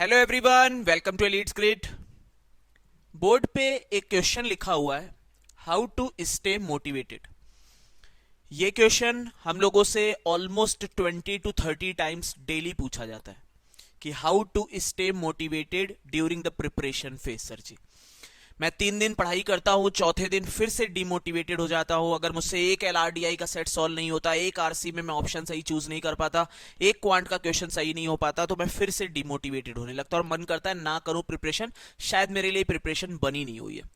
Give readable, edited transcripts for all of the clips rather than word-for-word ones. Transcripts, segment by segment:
Hello everyone, welcome to elites grid. Board पे एक question लिखा हुआ है, हाउ टू स्टे मोटिवेटेड। ये क्वेश्चन हम लोगों से ऑलमोस्ट 20 to 30 टाइम्स डेली पूछा जाता है कि how to stay motivated during the preparation phase. Sir ji, मैं 3 दिन पढ़ाई करता हूँ, चौथे दिन फिर से डिमोटिवेटेड हो जाता हूँ। अगर मुझसे एक एलआरडीआई का सेट सॉल्व नहीं होता, एक आरसी में मैं ऑप्शन सही चूज नहीं कर पाता, एक क्वांट का क्वेश्चन सही नहीं हो पाता, तो मैं फिर से डिमोटिवेटेड होने लगता और मन करता है ना करूं प्रिपरेशन, शायद मेरे लिए प्रिपरेशन बनी नहीं हुई है।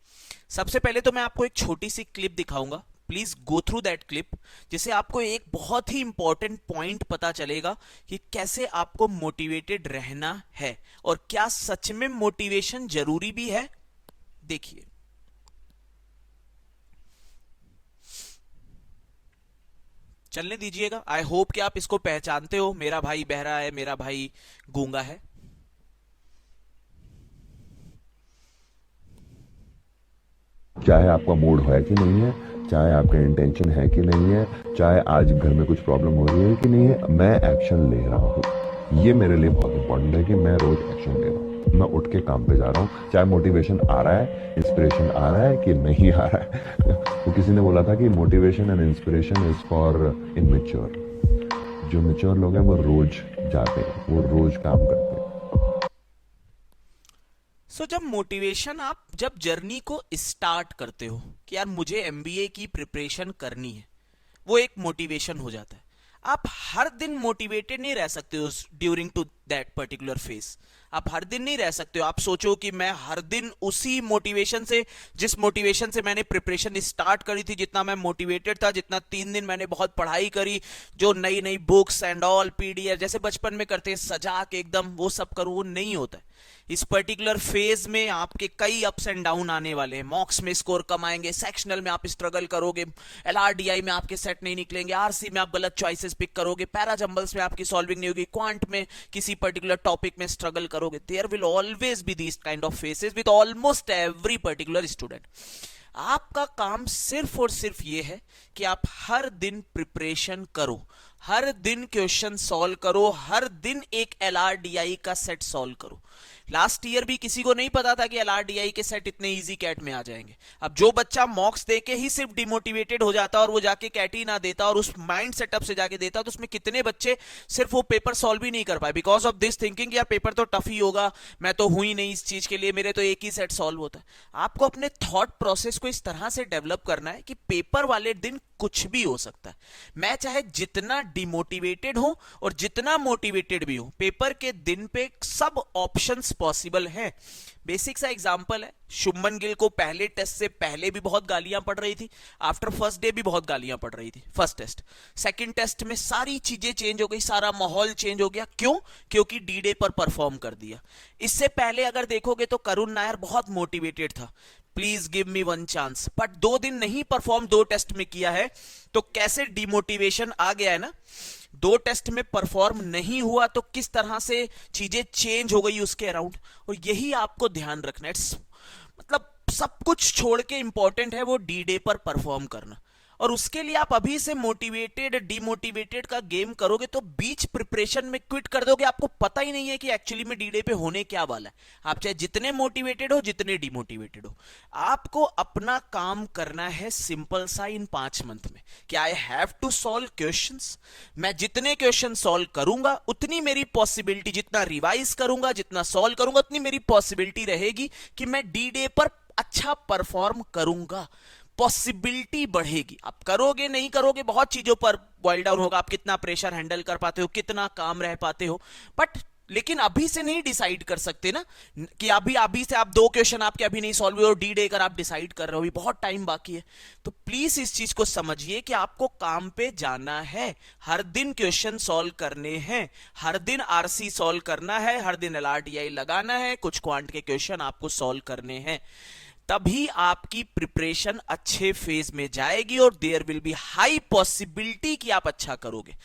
सबसे पहले तो मैं आपको एक छोटी सी क्लिप दिखाऊंगा, please go through that clip, जिससे आपको एक बहुत ही इंपॉर्टेंट पॉइंट पता चलेगा कि कैसे आपको मोटिवेटेड रहना है और क्या सच में मोटिवेशन जरूरी भी है। देखिए, चलने दीजिएगा। आई होप कि आप इसको पहचानते हो। मेरा भाई बहरा है, मेरा भाई गूंगा है। चाहे आपका मूड है कि नहीं है, चाहे आपका इंटेंशन है कि नहीं है, चाहे आज घर में कुछ प्रॉब्लम हो रही है कि नहीं है, मैं एक्शन ले रहा हूँ। ये मेरे लिए बहुत इंपॉर्टेंट है कि मैं रोज एक्शन ले रहा हूँ। मैं उठ के काम पे जा रहा हूँ, चाहे मोटिवेशन आ रहा है, इंस्पिरेशन आ रहा है कि नहीं आ रहा है। तो किसी ने बोला था कि motivation and inspiration is for immature. जो मेच्योर लोग हैं वो रोज जाते हैं, वो रोज काम करते हैं। जब मोटिवेशन, आप जब जर्नी को स्टार्ट करते हो कि यार मुझे एमबीए की प्रिपरेशन करनी है, वो एक मोटिवेशन हो जाता है। आप हर दिन मोटिवेटेड नहीं रह सकते हो during to that particular phase. आप हर दिन नहीं रह सकते हो। आप सोचो कि मैं हर दिन उसी मोटिवेशन से, जिस मोटिवेशन से मैंने प्रिपरेशन स्टार्ट करी थी, जितना मैं मोटिवेटेड था, जितना 3 दिन मैंने बहुत पढ़ाई करी, जो नई नई बुक्स एंड ऑल पीडीएफ जैसे बचपन में करते हैं सजा के एकदम, वो सब करूं, वो नहीं होता है। इस पर्टिकुलर फेज में आपके कई अप्स एंड डाउन आने वाले हैं। मॉक्स में स्कोर कम आएंगे, सेक्शनल में आप स्ट्रगल करोगे, एलआरडीआई में आपके सेट नहीं निकलेंगे, आरसी में आप गलत चॉइसेस पिक करोगे, पैरा जंबल्स में आपकी सॉल्विंग नहीं होगी, क्वांट में किसी पर्टिकुलर टॉपिक में स्ट्रगल करोगे। There will always be these kind of phases with almost every particular student. आपका काम सिर्फ और सिर्फ ये है कि आप हर दिन प्रिपरेशन करो, हर दिन क्वेश्चन सॉल्व करो, हर दिन एक एलआरडीआई का सेट सॉल्व करो। लास्ट ईयर भी किसी को नहीं पता था कि एलआरडीआई के सेट इतने इजी कैट में आ जाएंगे। अब जो बच्चा मॉक्स देके ही सिर्फ डिमोटिवेटेड हो जाता और वो जाके कैट ही ना देता और उस माइंड सेटअप से जाके देता, तो उसमें कितने बच्चे सिर्फ वो पेपर सॉल्व ही नहीं कर पाए बिकॉज ऑफ दिस थिंकिंग, या पेपर तो टफ ही होगा, मैं तो हुई नहीं इस चीज के लिए, मेरे तो एक ही सेट सॉल्व होता है। आपको अपने थॉट प्रोसेस को इस तरह से डेवलप करना है कि पेपर वाले दिन कुछ भी हो सकता है। मैं चाहे जितना डिमोटिवेटेड हूं और जितना मोटिवेटेड भी हूं, पेपर के दिन पे सब ऑप्शंस पॉसिबल है। बेसिक सा एग्जांपल है, शुभमन गिल को पहले टेस्ट से पहले भी बहुत गालियां पड़ रही थी, आफ्टर फर्स्ट डे भी बहुत गालियां पड़ रही थी। फर्स्ट टेस्ट, सेकंड टेस्ट में सारी चीजें चेंज हो गई, सारा माहौल चेंज हो गया। क्यों? क्योंकि डी डे पर परफॉर्म कर दिया। इससे पहले अगर देखोगे तो करुण नायर बहुत मोटिवेटेड था, please give me one chance, but 2 दिन नहीं परफॉर्म 2 टेस्ट में किया है, तो कैसे डिमोटिवेशन आ गया है ना। 2 टेस्ट में परफॉर्म नहीं हुआ तो किस तरह से चीजें चेंज हो गई उसके अराउंड, और यही आपको ध्यान रखना है। मतलब सब कुछ छोड़ के इंपॉर्टेंट है वो डी डे पर परफॉर्म करना। और उसके लिए आप अभी से मोटिवेटेड डिमोटिवेटेड का गेम करोगे तो बीच प्रिपरेशन में क्विट कर दोगे, आपको पता ही नहीं है कि एक्चुअली में डी डे पे होने क्या वाला है। आप चाहे जितने मोटिवेटेड हो, जितने डिमोटिवेटेड हो, आपको अपना काम करना है सिंपल सा इन 5 मंथ में कि I have to solve questions. मैं जितने क्वेश्चन सॉल्व करूंगा उतनी मेरी पॉसिबिलिटी, जितना रिवाइज करूंगा, जितना सॉल्व करूंगा, उतनी मेरी पॉसिबिलिटी रहेगी कि मैं डी डे पर अच्छा परफॉर्म करूंगा। पॉसिबिलिटी बढ़ेगी। आप करोगे नहीं करोगे, बहुत चीजों पर बॉइल डाउन होगा, आप कितना प्रेशर हैंडल कर पाते हो, कितना काम रह पाते हो, बट लेकिन अभी से नहीं डिसाइड कर सकते ना कि अभी से आप 2 क्वेश्चन आपके अभी नहीं सॉल्व हुए और डी डे कर आप डिसाइड कर रहे हो, बहुत टाइम बाकी है। तो प्लीज इस चीज को समझिए कि आपको काम पे जाना है, हर दिन क्वेश्चन सॉल्व करने हैं, हर दिन आरसी सॉल्व करना है, हर दिन एलआरडीआई लगाना है, कुछ क्वांट के क्वेश्चन आपको सॉल्व करने हैं। तभी आपकी प्रिपरेशन अच्छे फेज में जाएगी और there will be high possibility कि आप अच्छा करोगे।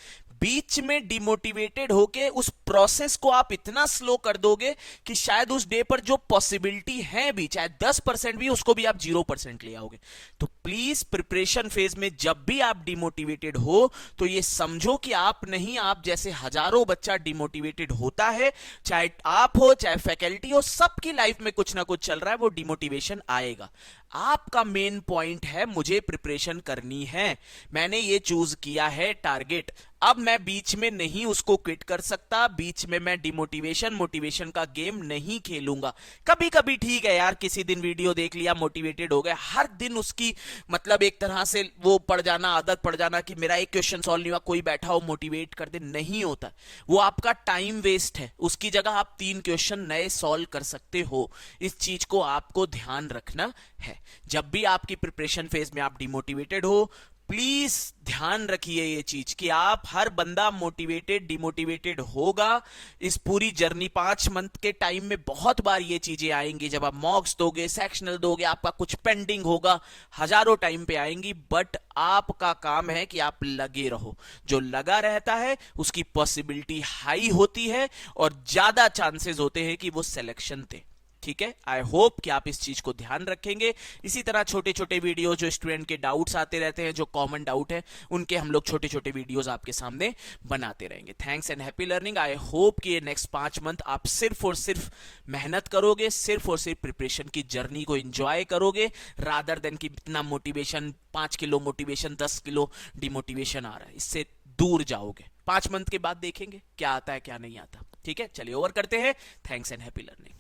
बीच में डिमोटिवेटेड होके उस प्रोसेस को आप इतना स्लो कर दोगे कि शायद उस डे पर जो पॉसिबिलिटी है भी, चाहे 10% भी, उसको भी आप 0% ले आओगे। तो प्लीज प्रिपरेशन फेज में जब भी आप डिमोटिवेटेड हो तो ये समझो कि आप नहीं, आप जैसे हजारों बच्चा डिमोटिवेटेड होता है, चाहे आप हो चाहे फैकल्टी हो, सबकी लाइफ में कुछ ना कुछ चल रहा है, वो डिमोटिवेशन आएगा। आपका मेन पॉइंट है मुझे प्रिपरेशन करनी है, मैंने ये चूज किया है टारगेट, अब मैं बीच में नहीं उसको क्विट कर सकता, बीच में मैं मोटिवेशन का गेम नहीं खेलूंगा। कभी कभी ठीक है यार, किसी दिन वीडियो देख लिया, मोटिवेटेड हो गए, हर दिन उसकी मतलब एक तरह से वो पड़ जाना, आदत पड़ जाना कि मेरा एक क्वेश्चन सॉल्व नहीं हुआ, कोई बैठा हो मोटिवेट कर दे, नहीं होता। वो आपका टाइम वेस्ट है, उसकी जगह आप 3 क्वेश्चन नए सॉल्व कर सकते हो। इस चीज को आपको ध्यान रखना है। जब भी आपकी प्रिपरेशन फेज में आप डिमोटिवेटेड हो, प्लीज ध्यान रखिए ये चीज कि आप, हर बंदा मोटिवेटेड डिमोटिवेटेड होगा। इस पूरी जर्नी 5 मंथ के टाइम में बहुत बार ये चीजें आएंगी, जब आप मॉक्स दोगे, सेक्शनल दोगे, आपका कुछ पेंडिंग होगा, हजारों टाइम पे आएंगी, बट आपका काम है कि आप लगे रहो। जो लगा रहता है उसकी पॉसिबिलिटी हाई होती है और ज्यादा चांसेस होते हैं कि वो सिलेक्शन थे। ठीक है, आई होप कि आप इस चीज को ध्यान रखेंगे। इसी तरह छोटे छोटे वीडियो जो स्टूडेंट के डाउट्स आते रहते हैं, जो कॉमन डाउट है, उनके हम लोग छोटे छोटे वीडियोस आपके सामने बनाते रहेंगे। Thanks and happy learning. I hope कि ये नेक्स्ट 5 मंथ आप सिर्फ और सिर्फ मेहनत करोगे, सिर्फ और सिर्फ प्रिपरेशन की जर्नी को एंजॉय करोगे, रादर देन कि इतना motivation, 5 kilo motivation, 10 kilo demotivation आ रहा है, इससे दूर जाओगे। 5 मंथ के बाद देखेंगे क्या आता है क्या नहीं आता। ठीक है, चलिए ओवर करते हैं। Thanks and happy learning.